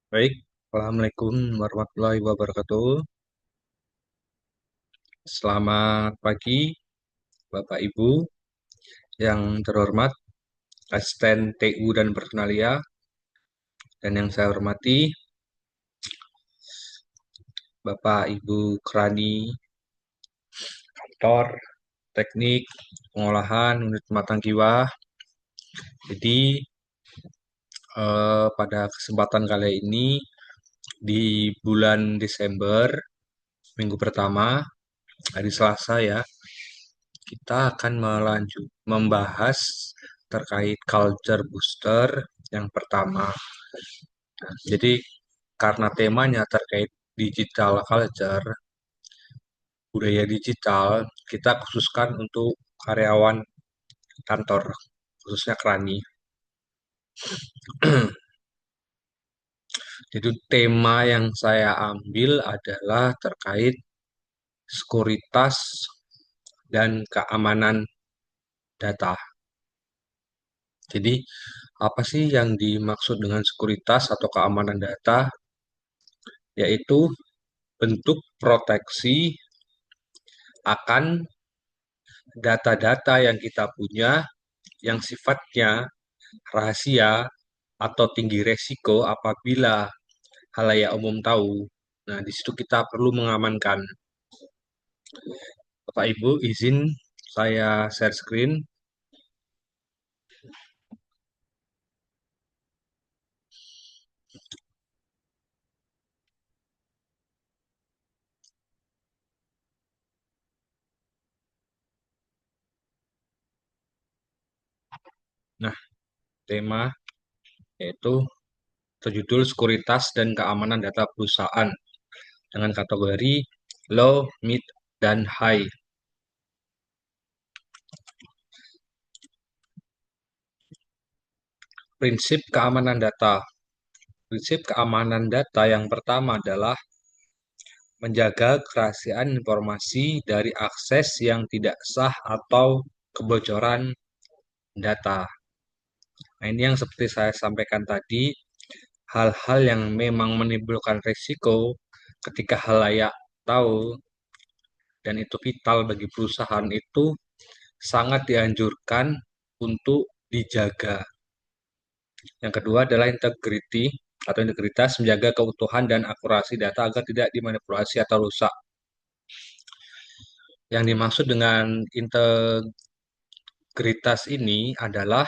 Baik, Assalamualaikum warahmatullahi wabarakatuh. Selamat pagi, Bapak Ibu yang terhormat, Asisten TU dan Personalia, dan yang saya hormati, Bapak Ibu Krani, Kantor, Teknik, Pengolahan, Unit Pematang Jiwa. Jadi, pada kesempatan kali ini, di bulan Desember, minggu pertama, hari Selasa ya, kita akan membahas terkait culture booster yang pertama. Nah, jadi karena temanya terkait digital culture, budaya digital, kita khususkan untuk karyawan kantor, khususnya Krani. Jadi tema yang saya ambil adalah terkait sekuritas dan keamanan data. Jadi apa sih yang dimaksud dengan sekuritas atau keamanan data? Yaitu bentuk proteksi akan data-data yang kita punya yang sifatnya rahasia atau tinggi resiko apabila halayak umum tahu. Nah, di situ kita perlu mengamankan. Bapak Ibu, izin saya share screen. Nah, tema yaitu terjudul Sekuritas dan Keamanan Data Perusahaan dengan kategori Low, Mid, dan High. Prinsip keamanan data. Prinsip keamanan data yang pertama adalah menjaga kerahasiaan informasi dari akses yang tidak sah atau kebocoran data. Nah, ini yang seperti saya sampaikan tadi, hal-hal yang memang menimbulkan risiko ketika halayak tahu dan itu vital bagi perusahaan itu sangat dianjurkan untuk dijaga. Yang kedua adalah integrity atau integritas, menjaga keutuhan dan akurasi data agar tidak dimanipulasi atau rusak. Yang dimaksud dengan integritas ini adalah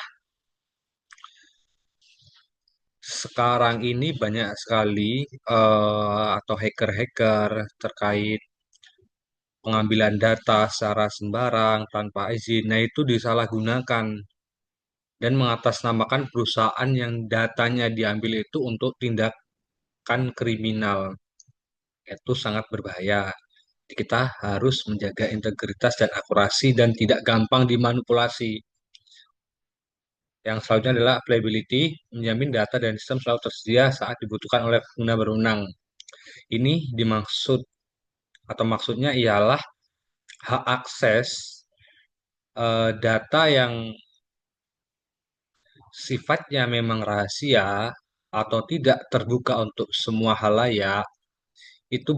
sekarang ini banyak sekali atau hacker-hacker terkait pengambilan data secara sembarang tanpa izin. Nah, itu disalahgunakan dan mengatasnamakan perusahaan yang datanya diambil itu untuk tindakan kriminal. Itu sangat berbahaya. Kita harus menjaga integritas dan akurasi dan tidak gampang dimanipulasi. Yang selanjutnya adalah availability, menjamin data dan sistem selalu tersedia saat dibutuhkan oleh pengguna berwenang. Ini dimaksud atau maksudnya ialah hak akses data yang sifatnya memang rahasia atau tidak terbuka untuk semua halayak itu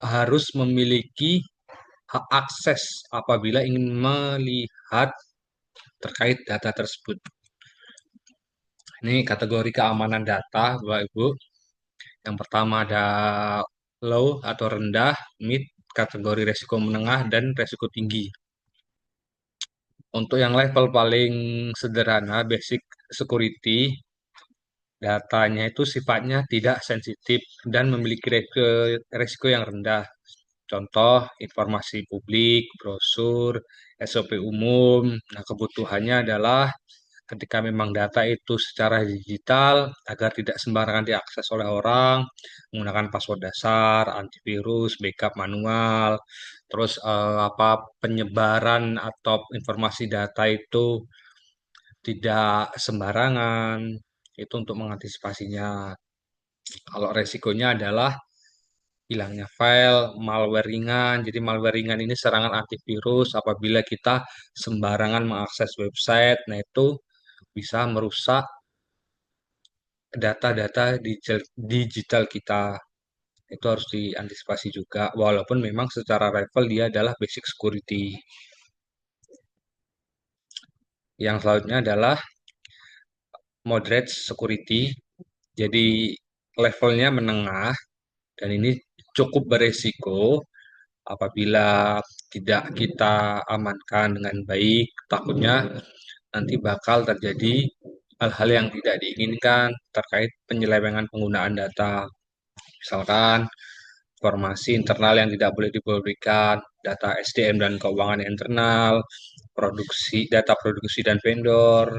harus memiliki hak akses apabila ingin melihat terkait data tersebut. Ini kategori keamanan data, Bapak Ibu. Yang pertama ada low atau rendah, mid, kategori resiko menengah, dan resiko tinggi. Untuk yang level paling sederhana, basic security, datanya itu sifatnya tidak sensitif dan memiliki resiko yang rendah. Contoh, informasi publik, brosur, SOP umum. Nah, kebutuhannya adalah ketika memang data itu secara digital agar tidak sembarangan diakses oleh orang, menggunakan password dasar, antivirus, backup manual, terus penyebaran atau informasi data itu tidak sembarangan, itu untuk mengantisipasinya. Kalau resikonya adalah hilangnya file, malware ringan. Jadi malware ringan ini serangan antivirus apabila kita sembarangan mengakses website. Nah, itu bisa merusak data-data digital kita. Itu harus diantisipasi juga, walaupun memang secara level dia adalah basic security. Yang selanjutnya adalah moderate security, jadi levelnya menengah, dan ini cukup beresiko apabila tidak kita amankan dengan baik. Takutnya nanti bakal terjadi hal-hal yang tidak diinginkan terkait penyelewengan penggunaan data. Misalkan informasi internal yang tidak boleh diberikan, data SDM dan keuangan internal, data produksi dan vendor.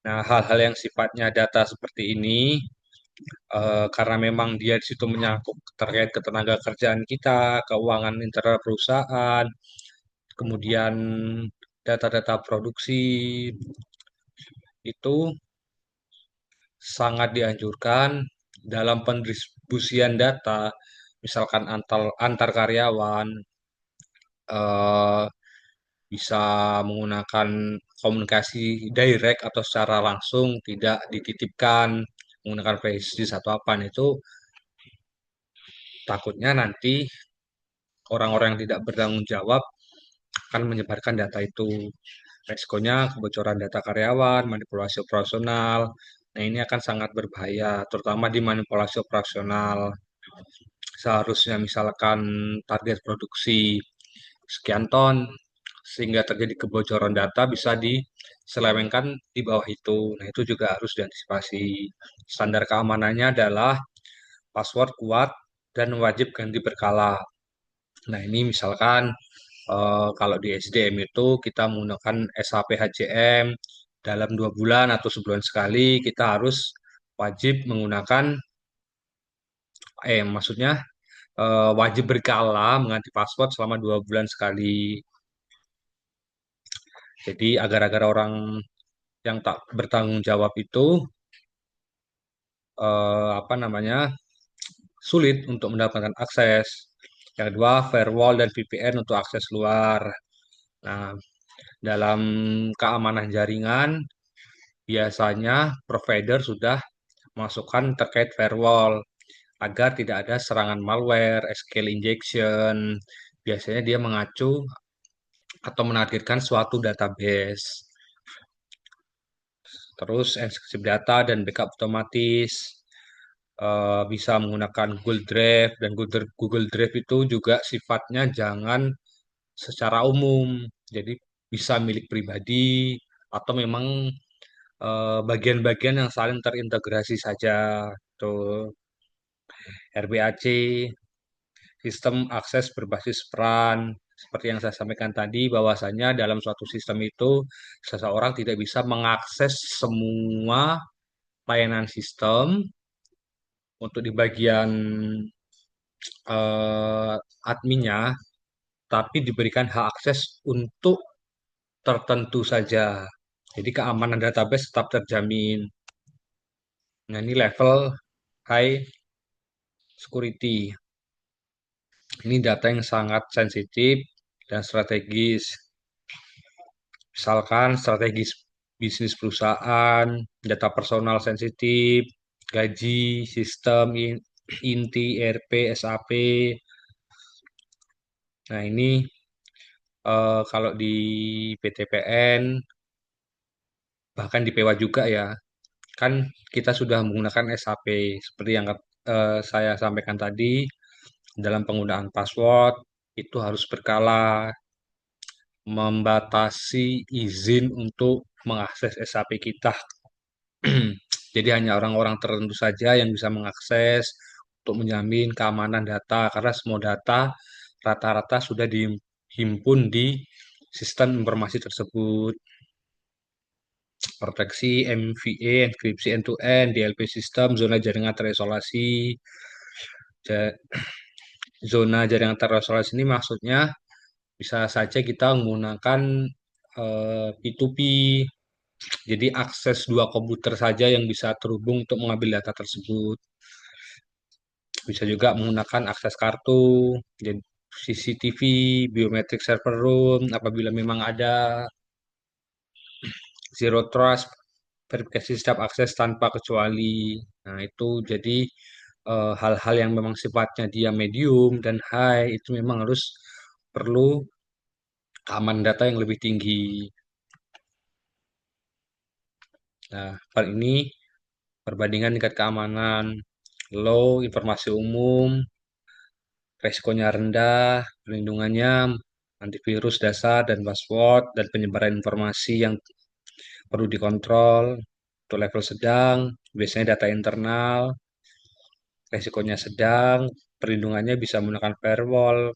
Nah, hal-hal yang sifatnya data seperti ini, karena memang dia di situ menyangkut terkait ketenaga kerjaan kita, keuangan internal perusahaan, kemudian data-data produksi, itu sangat dianjurkan dalam pendistribusian data, misalkan antar karyawan, eh, bisa menggunakan komunikasi direct atau secara langsung, tidak dititipkan menggunakan flash atau apa. Nah, itu takutnya nanti orang-orang yang tidak bertanggung jawab akan menyebarkan data itu. Resikonya kebocoran data karyawan, manipulasi operasional. Nah, ini akan sangat berbahaya, terutama di manipulasi operasional. Seharusnya misalkan target produksi sekian ton, sehingga terjadi kebocoran data bisa diselewengkan di bawah itu. Nah, itu juga harus diantisipasi. Standar keamanannya adalah password kuat dan wajib ganti berkala. Nah, ini misalkan kalau di SDM itu kita menggunakan SAP HCM dalam 2 bulan atau sebulan sekali, kita harus wajib menggunakan, maksudnya wajib berkala mengganti password selama 2 bulan sekali. Jadi agar-agar orang yang tak bertanggung jawab itu apa namanya sulit untuk mendapatkan akses. Yang kedua, firewall dan VPN untuk akses luar. Nah, dalam keamanan jaringan, biasanya provider sudah masukkan terkait firewall agar tidak ada serangan malware, SQL injection. Biasanya dia mengacu atau menargetkan suatu database. Terus enkripsi data dan backup otomatis, bisa menggunakan Google Drive, dan Google Drive itu juga sifatnya jangan secara umum. Jadi bisa milik pribadi atau memang bagian-bagian yang saling terintegrasi saja. Tuh, RBAC, sistem akses berbasis peran. Seperti yang saya sampaikan tadi, bahwasanya dalam suatu sistem itu seseorang tidak bisa mengakses semua layanan sistem. Untuk di bagian adminnya, tapi diberikan hak akses untuk tertentu saja. Jadi keamanan database tetap terjamin. Nah, ini level high security. Ini data yang sangat sensitif dan strategis. Misalkan strategis bisnis perusahaan, data personal sensitif, gaji, sistem inti, ERP, SAP. Nah, ini kalau di PTPN, bahkan di PEWA juga ya, kan kita sudah menggunakan SAP. Seperti yang saya sampaikan tadi, dalam penggunaan password, itu harus berkala, membatasi izin untuk mengakses SAP kita. Jadi hanya orang-orang tertentu saja yang bisa mengakses untuk menjamin keamanan data, karena semua data rata-rata sudah dihimpun di sistem informasi tersebut. Proteksi MVE, enkripsi end-to-end, DLP sistem, zona jaringan terisolasi. Zona jaringan terisolasi ini maksudnya bisa saja kita menggunakan P2P, jadi akses 2 komputer saja yang bisa terhubung untuk mengambil data tersebut. Bisa juga menggunakan akses kartu, jadi CCTV, biometric server room, apabila memang ada zero trust verifikasi setiap akses tanpa kecuali. Nah, itu jadi hal-hal yang memang sifatnya dia medium dan high itu memang harus perlu keamanan data yang lebih tinggi. Nah, hal ini perbandingan tingkat keamanan low, informasi umum, resikonya rendah, perlindungannya antivirus dasar dan password, dan penyebaran informasi yang perlu dikontrol. Untuk level sedang, biasanya data internal, resikonya sedang, perlindungannya bisa menggunakan firewall,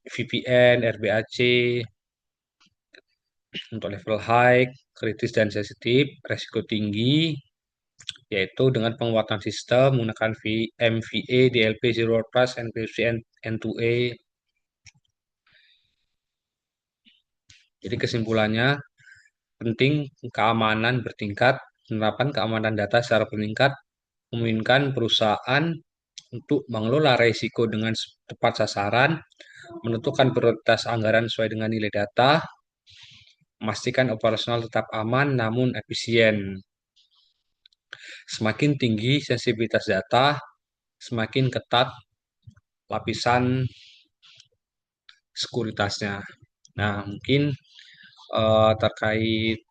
VPN, RBAC. Untuk level high, kritis dan sensitif, resiko tinggi, yaitu dengan penguatan sistem menggunakan MVA, DLP, Zero Trust, enkripsi N2A. Jadi kesimpulannya, penting keamanan bertingkat, penerapan keamanan data secara bertingkat, memungkinkan perusahaan untuk mengelola risiko dengan tepat sasaran, menentukan prioritas anggaran sesuai dengan nilai data, memastikan operasional tetap aman namun efisien. Semakin tinggi sensitivitas data, semakin ketat lapisan sekuritasnya. Nah, mungkin terkait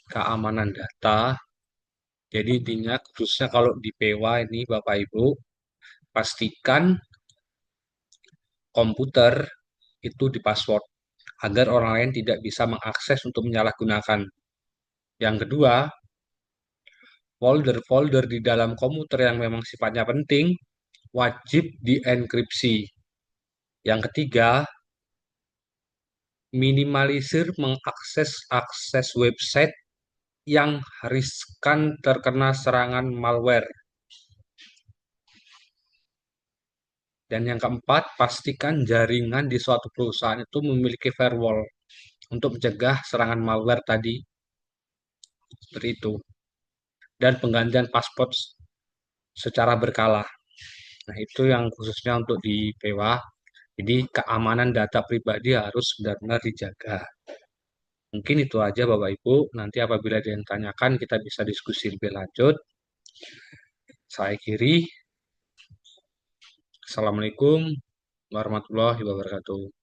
keamanan data, jadi intinya khususnya kalau di PEWA ini Bapak Ibu, pastikan komputer itu di password agar orang lain tidak bisa mengakses untuk menyalahgunakan. Yang kedua, folder-folder di dalam komputer yang memang sifatnya penting wajib dienkripsi. Yang ketiga, minimalisir mengakses akses website yang riskan terkena serangan malware. Dan yang keempat, pastikan jaringan di suatu perusahaan itu memiliki firewall untuk mencegah serangan malware tadi. Seperti itu. Dan penggantian password secara berkala. Nah, itu yang khususnya untuk di PEWA. Jadi keamanan data pribadi harus benar-benar dijaga. Mungkin itu aja Bapak Ibu. Nanti apabila ada yang tanyakan kita bisa diskusi lebih lanjut. Saya kiri. Assalamualaikum warahmatullahi wabarakatuh.